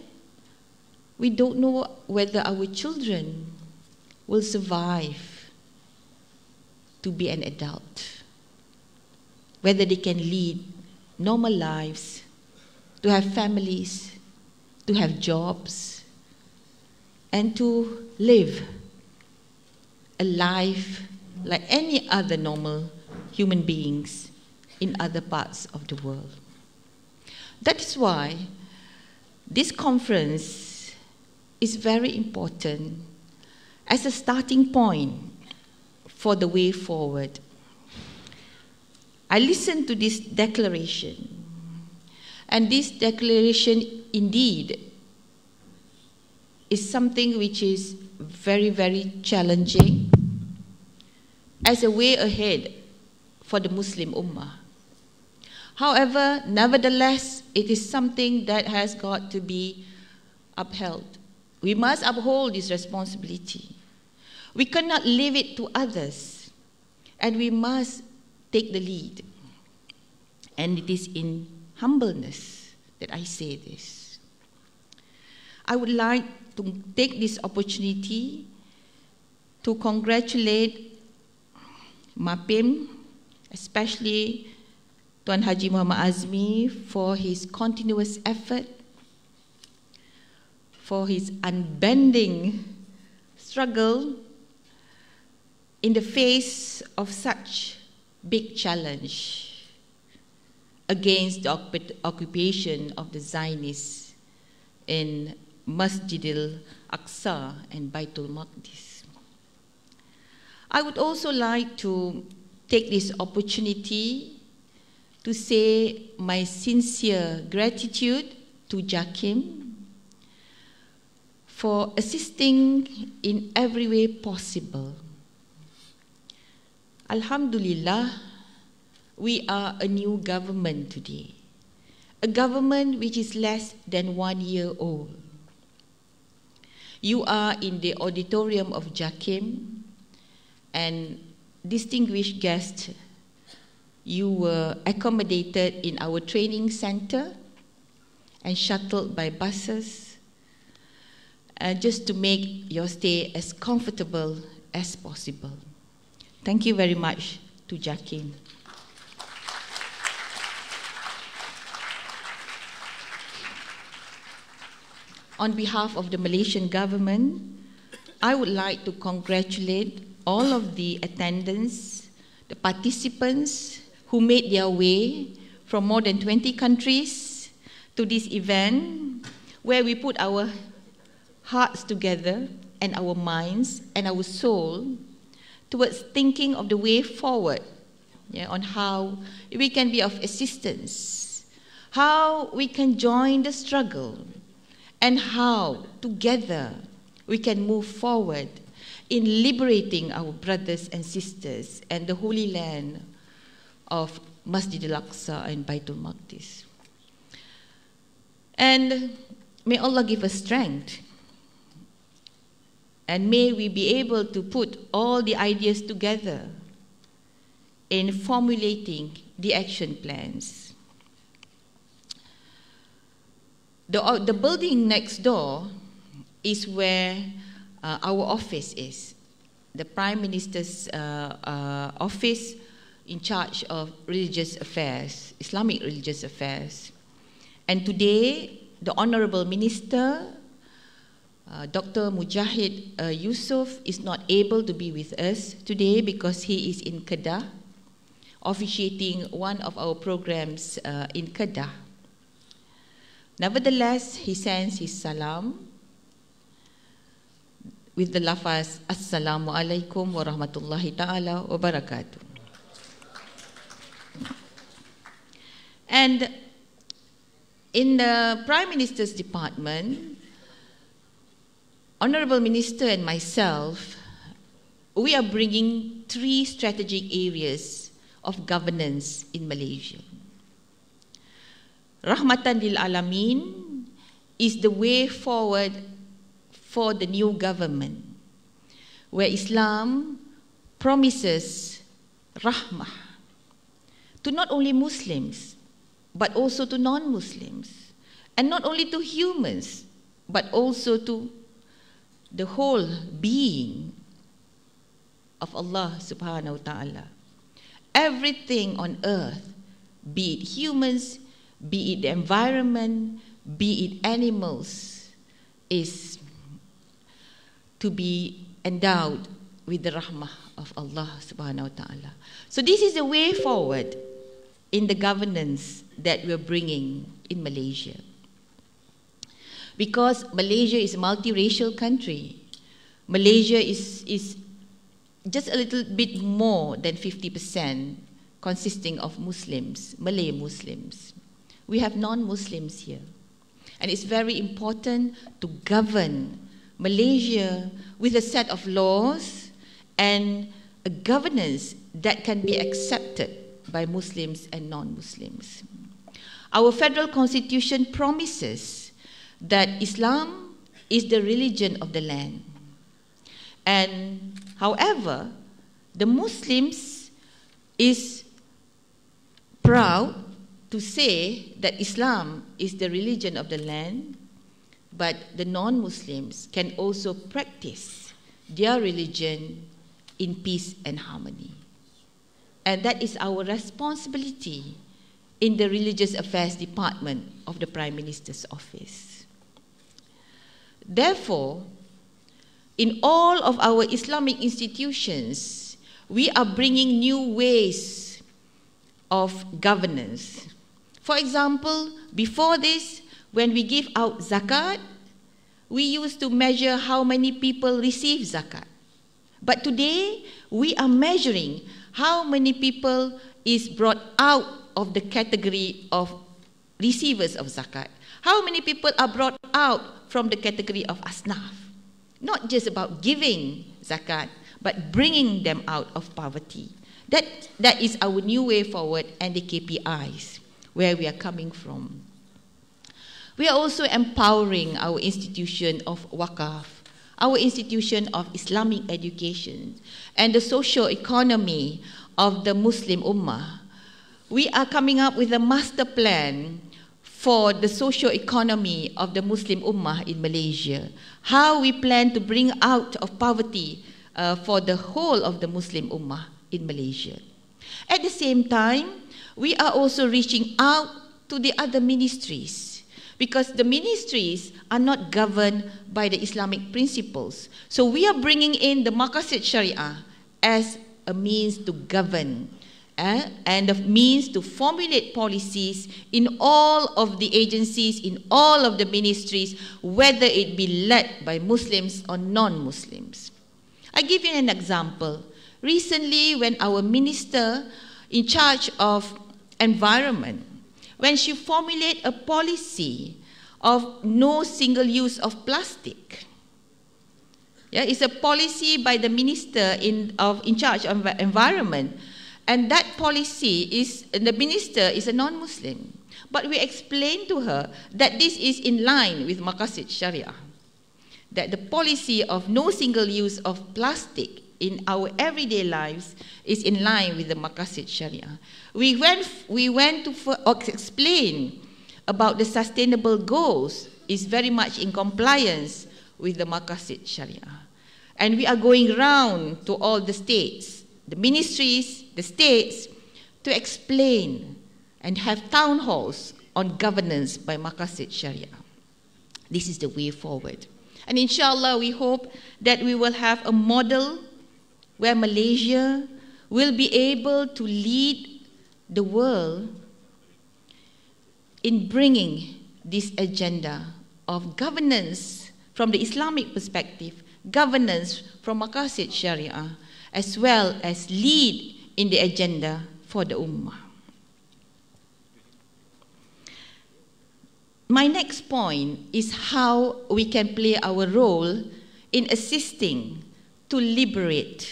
S8: we don't know whether our children will survive to be an adult, whether they can lead normal lives, to have families, to have jobs, and to live a life like any other normal human beings in other parts of the world. That is why this conference is very important as a starting point for the way forward. I listened to this declaration, and this declaration indeed is something which is very, very challenging as a way ahead for the Muslim Ummah. However, nevertheless, it is something that has got to be upheld. We must uphold this responsibility. We cannot leave it to others, and we must take the lead. And it is in humbleness that I say this. I would like to take this opportunity to congratulate MAPIM, especially Tuan Haji Muhammad Azmi, for his continuous effort, for his unbending struggle in the face of such big challenge against the occupation of the Zionists in Masjid Al-Aqsa and Baitul Maqdis. I would also like to take this opportunity to say my sincere gratitude to JAKIM for assisting in every way possible. Alhamdulillah, we are a new government today. A government which is less than 1 year old. You are in the auditorium of JAKIM, and distinguished guests, you were accommodated in our training center and shuttled by buses, just to make your stay as comfortable as possible. Thank you very much to JAKIM. On behalf of the Malaysian government, I would like to congratulate all of the attendants, the participants who made their way from more than 20 countries to this event, where we put our hearts together and our minds and our soul towards thinking of the way forward, on how we can be of assistance, how we can join the struggle, and how together we can move forward in liberating our brothers and sisters and the holy land of Masjid Al-Aqsa and Baitul Maqdis. And may Allah give us strength, and may we be able to put all the ideas together in formulating the action plans. The building next door is where our office is. The Prime Minister's office in charge of religious affairs, Islamic religious affairs. And today, the Honorable Minister, Dr. Mujahid Yusof, is not able to be with us today because he is in Kedah, officiating one of our programs in Kedah. Nevertheless, he sends his salam with the lafaz, Assalamu alaikum wa rahmatullahi ta'ala wa barakatuh. And in the Prime Minister's department, Honorable Minister and myself, we are bringing 3 strategic areas of governance in Malaysia. Rahmatan lil Alamin is the way forward for the new government, where Islam promises rahmah to not only Muslims, but also to non-Muslims, and not only to humans, but also to the whole being of Allah subhanahu wa ta'ala. Everything on earth, be it humans, be it the environment, be it animals, is to be endowed with the rahmah of Allah subhanahu wa ta'ala. So this is the way forward in the governance that we're bringing in Malaysia. Because Malaysia is a multiracial country. Malaysia is just a little bit more than 50% consisting of Muslims, Malay Muslims. We have non-Muslims here. And it's very important to govern Malaysia with a set of laws and a governance that can be accepted by Muslims and non-Muslims. Our federal constitution promises that Islam is the religion of the land. And however, the Muslims is proud to say that Islam is the religion of the land, but the non-Muslims can also practice their religion in peace and harmony. And that is our responsibility in the Religious Affairs Department of the Prime Minister's office. Therefore, in all of our Islamic institutions, we are bringing new ways of governance. For example, before this, when we give out zakat, we used to measure how many people receive zakat. But today, we are measuring how many people is brought out of the category of receivers of zakat. How many people are brought out from the category of asnaf. Not just about giving zakat, but bringing them out of poverty. That is our new way forward and the KPIs, where we are coming from. We are also empowering our institution of Waqaf, our institution of Islamic education, and the social economy of the Muslim Ummah. We are coming up with a master plan for the social economy of the Muslim Ummah in Malaysia. How we plan to bring out of poverty for the whole of the Muslim Ummah in Malaysia. At the same time, we are also reaching out to the other ministries, because the ministries are not governed by the Islamic principles. So we are bringing in the Maqasid Sharia as a means to govern and a means to formulate policies in all of the agencies, in all of the ministries, whether it be led by Muslims or non-Muslims. I give you an example. Recently, when our minister in charge of environment, when she formulated a policy of no single use of plastic. Yeah, it's a policy by the minister in charge of environment. And that policy is, the minister is a non-Muslim. But we explained to her that this is in line with Maqasid Sharia. That the policy of no single use of plastic in our everyday lives is in line with the Maqasid Sharia. We went to explain about the sustainable goals is very much in compliance with the Maqasid Sharia. And we are going round to all the states, the ministries, the states, to explain and have town halls on governance by Maqasid Sharia. This is the way forward. And inshallah, we hope that we will have a model where Malaysia will be able to lead the world in bringing this agenda of governance from the Islamic perspective, governance from Maqasid Sharia, as well as lead in the agenda for the Ummah. My next point is how we can play our role in assisting to liberate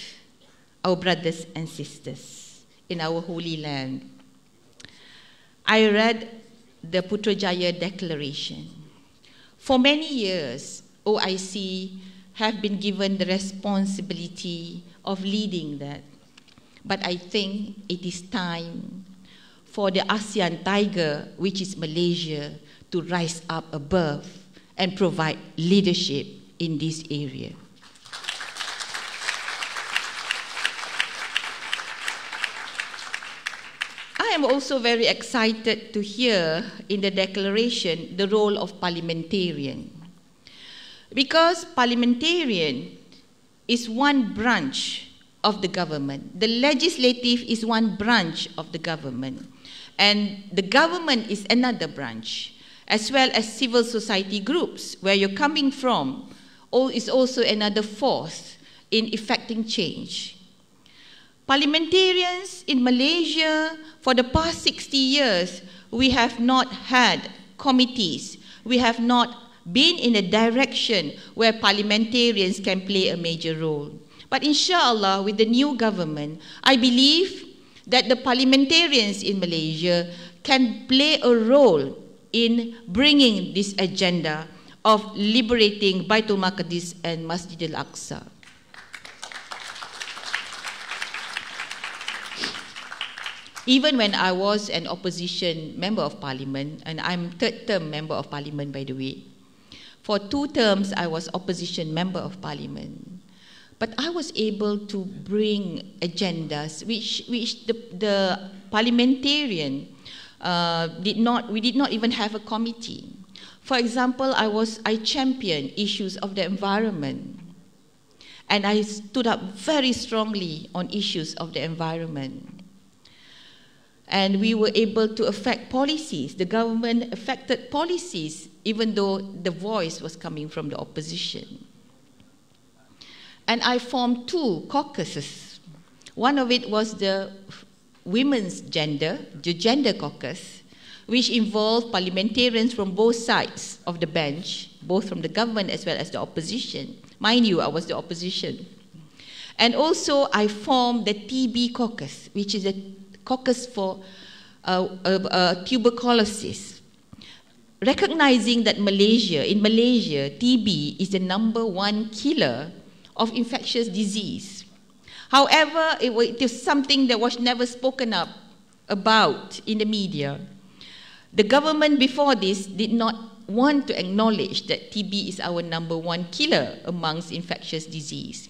S8: our brothers and sisters in our Holy Land. I read the Putrajaya Declaration. For many years, OIC have been given the responsibility of leading that. But I think it is time for the ASEAN Tiger, which is Malaysia, to rise up above and provide leadership in this area. I am also very excited to hear in the declaration the role of parliamentarian. Because parliamentarian is one branch of the government. The legislative is one branch of the government. And the government is another branch, as well as civil society groups, where you're coming from, is also another force in effecting change. Parliamentarians in Malaysia, for the past 60 years, we have not had committees. We have not been in a direction where parliamentarians can play a major role. But inshallah, with the new government, I believe that the parliamentarians in Malaysia can play a role in bringing this agenda of liberating Baitul Maqdis and Masjid al-Aqsa. Even when I was an opposition member of parliament, and I'm third-term member of parliament, by the way, for 2 terms I was opposition member of parliament. But I was able to bring agendas which the parliamentarian we did not even have a committee. For example, I championed issues of the environment. And I stood up very strongly on issues of the environment. And we were able to affect policies. The government affected policies, even though the voice was coming from the opposition. And I formed 2 caucuses. One of it was the women's gender, the gender caucus, which involved parliamentarians from both sides of the bench, both from the government as well as the opposition. Mind you, I was the opposition. And also, I formed the TB caucus, which is a caucus for tuberculosis, recognizing that in Malaysia, TB is the #1 killer of infectious disease. However, it is something that was never spoken up about in the media. The government before this did not want to acknowledge that TB is our #1 killer amongst infectious disease.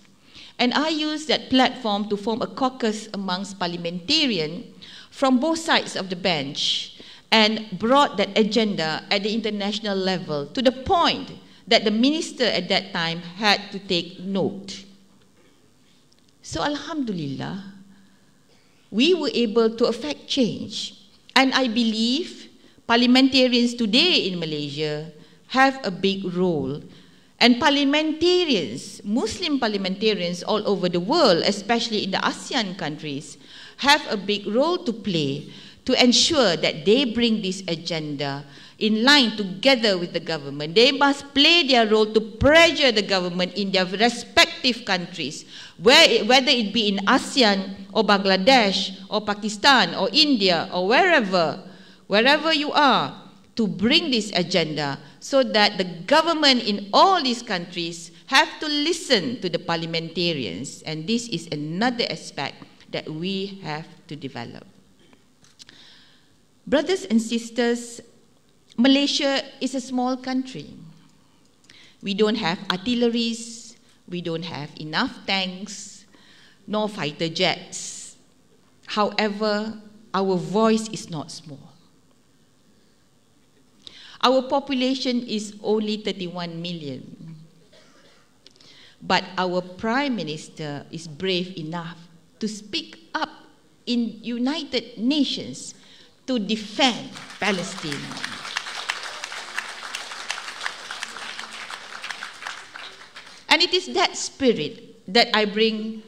S8: And I used that platform to form a caucus amongst parliamentarians from both sides of the bench and brought that agenda at the international level to the point that the minister at that time had to take note. So Alhamdulillah, we were able to affect change. And I believe parliamentarians today in Malaysia have a big role. And parliamentarians, Muslim parliamentarians all over the world, especially in the ASEAN countries, have a big role to play to ensure that they bring this agenda in line together with the government. They must play their role to pressure the government in their respective countries, whether it be in ASEAN or Bangladesh or Pakistan or India or wherever you are, to bring this agenda so that the government in all these countries have to listen to the parliamentarians. And this is another aspect that we have to develop. Brothers and sisters, Malaysia is a small country. We don't have artilleries, we don't have enough tanks, nor fighter jets. However, our voice is not small. Our population is only 31 million. But our Prime Minister is brave enough to speak up in United Nations to defend Palestine. And it is that spirit that I bring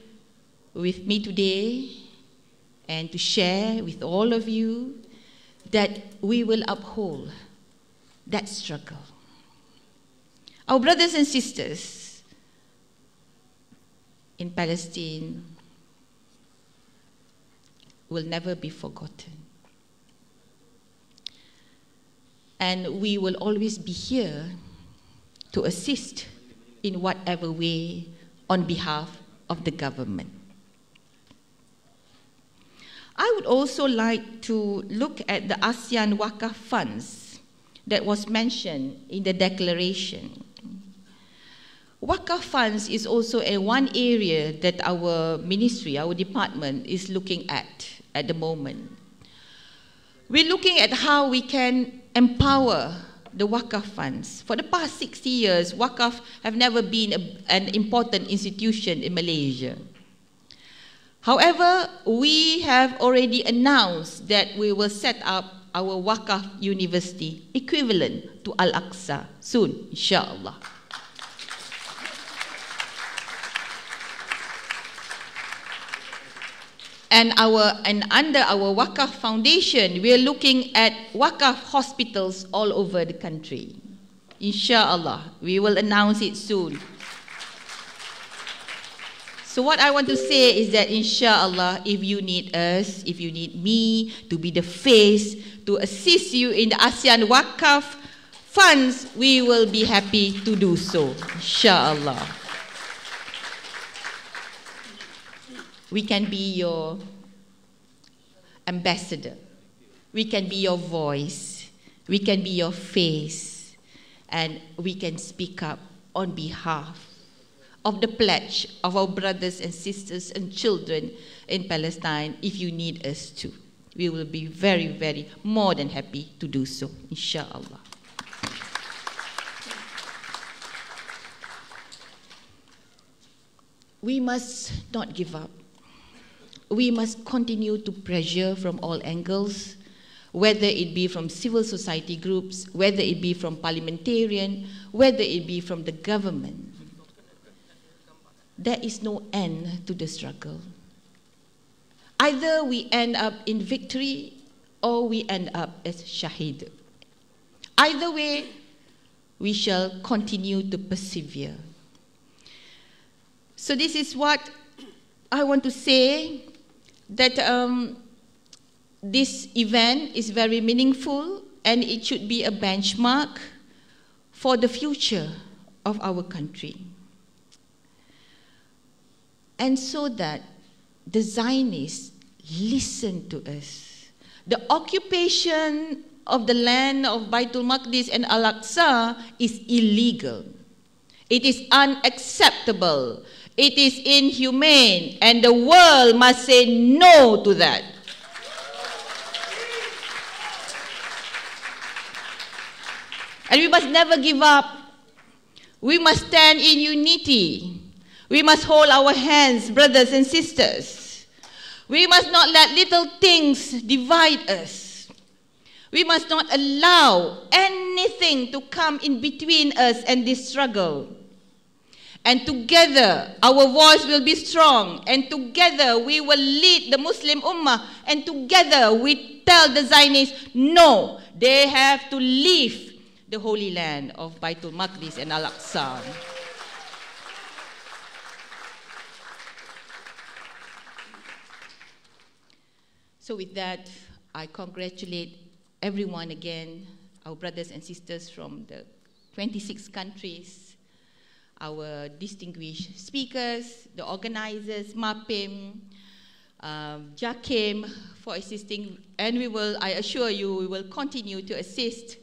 S8: with me today and to share with all of you, that we will uphold that struggle. Our brothers and sisters in Palestine will never be forgotten. And we will always be here to assist in whatever way on behalf of the government. I would also like to look at the ASEAN Wakaf funds that was mentioned in the declaration. Wakaf funds is also one area that our ministry, our department is looking at the moment. We're looking at how we can empower the Wakaf funds. For the past 60 years, Wakaf have never been an important institution in Malaysia. However, we have already announced that we will set up our Wakaf University equivalent to Al-Aqsa soon, inshallah. And under our Wakaf Foundation, we are looking at Wakaf hospitals all over the country. Inshallah, we will announce it soon. So what I want to say is that inshallah, if you need us, if you need me to be the face to assist you in the ASEAN Wakaf funds, we will be happy to do so, inshallah. We can be your ambassador. We can be your voice. We can be your face. And we can speak up on behalf of the pledge of our brothers and sisters and children in Palestine if you need us to. We will be very, very more than happy to do so, inshallah. We must not give up. We must continue to pressure from all angles, whether it be from civil society groups, whether it be from parliamentarians, whether it be from the government. There is no end to the struggle. Either we end up in victory or we end up as shaheed. Either way, we shall continue to persevere. So this is what I want to say, that this event is very meaningful and it should be a benchmark for the future of our country. And so that the Zionists listen to us. The occupation of the land of Baitul Maqdis and Al-Aqsa is illegal. It is unacceptable. It is inhumane, and the world must say no to that. And we must never give up. We must stand in unity. We must hold our hands, brothers and sisters. We must not let little things divide us. We must not allow anything to come in between us and this struggle. And together, our voice will be strong. And together, we will lead the Muslim Ummah. And together, we tell the Zionists, no, they have to leave the Holy Land of Baitul Maqdis and Al-Aqsa. So with that, I congratulate everyone again, our brothers and sisters from the 26 countries, our distinguished speakers, the organizers, MAPIM, JAKIM, for assisting, and I assure you, we will continue to assist.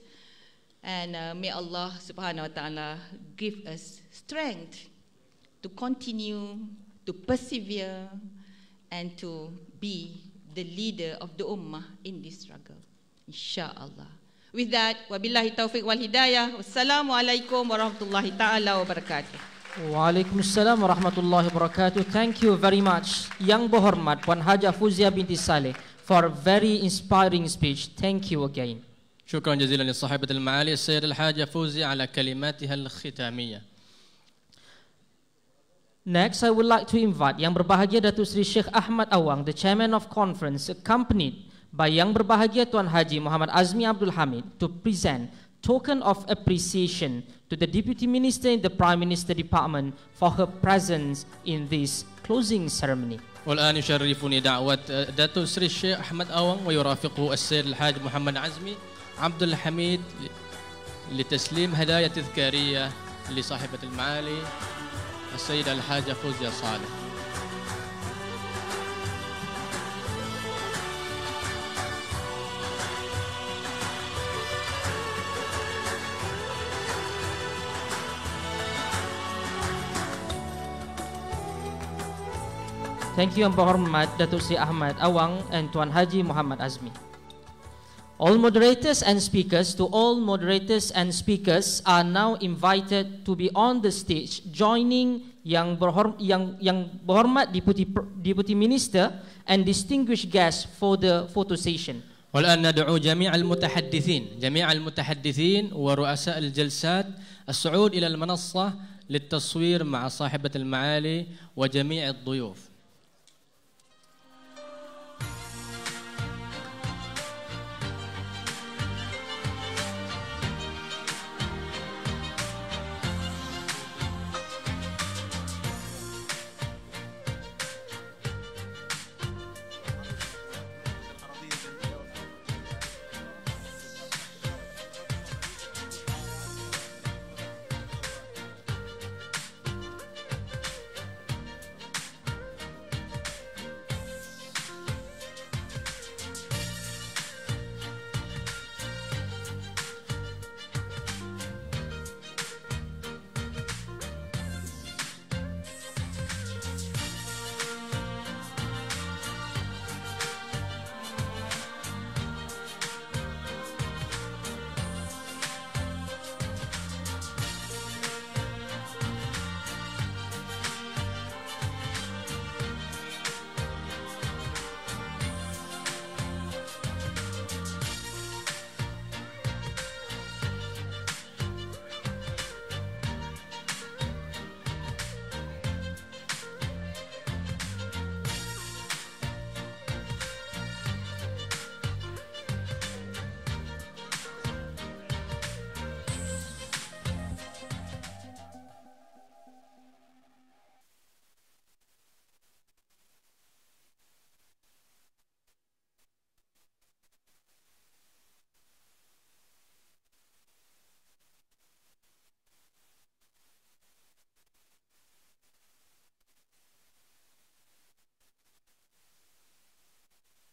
S8: And may Allah subhanahu wa ta'ala give us strength to continue, to persevere, and to be the leader of the Ummah in this struggle. Insha'Allah. With that, wabillahi taufiq wal hidayah. Wassalamu alaikum warahmatullahi ta'ala wabarakatuh.
S3: Waalaikumsalam warahmatullahi wabarakatuh. Thank you very much, Yang Berhormat Puan Hajah Fuzia binti Saleh, for a very inspiring speech. Thank you again.
S4: شكرا جزيلا لصاحبة المعالي السيدة الحاجة فوزي على كلماتها الختامية.
S3: Next, I would like to invite Yang Berbahagia Datuk Seri Sheikh Ahmad Awang, the Chairman of Conference, accompanied by Yang Berbahagia Tuan Haji Muhammad Azmi Abdul Hamid, to present token of appreciation to the Deputy Minister in the Prime Minister Department for her presence in this closing ceremony.
S4: والآن يشرفني دعوة داتو سري الشيخ أحمد أوان ويرافقه السيد الحاج محمد عزمي عبد الحميد لتسليم هدايا تذكارية لصاحبة المعالي السيدة الحاجة فوزيا صالح.
S3: Thank you, Yang Berhormat Datuk Seri Ahmad Awang and Tuan Haji Muhammad Azmi. All moderators and speakers are now invited to be on the stage, joining Yang Berhormat Deputy Minister and distinguished guests for the photo session.
S4: والآن ندعو جميع المتحدثين ورؤساء الجلسات الصعود إلى المنصة للتصوير مع صاحبة المعالي وجميع الضيوف.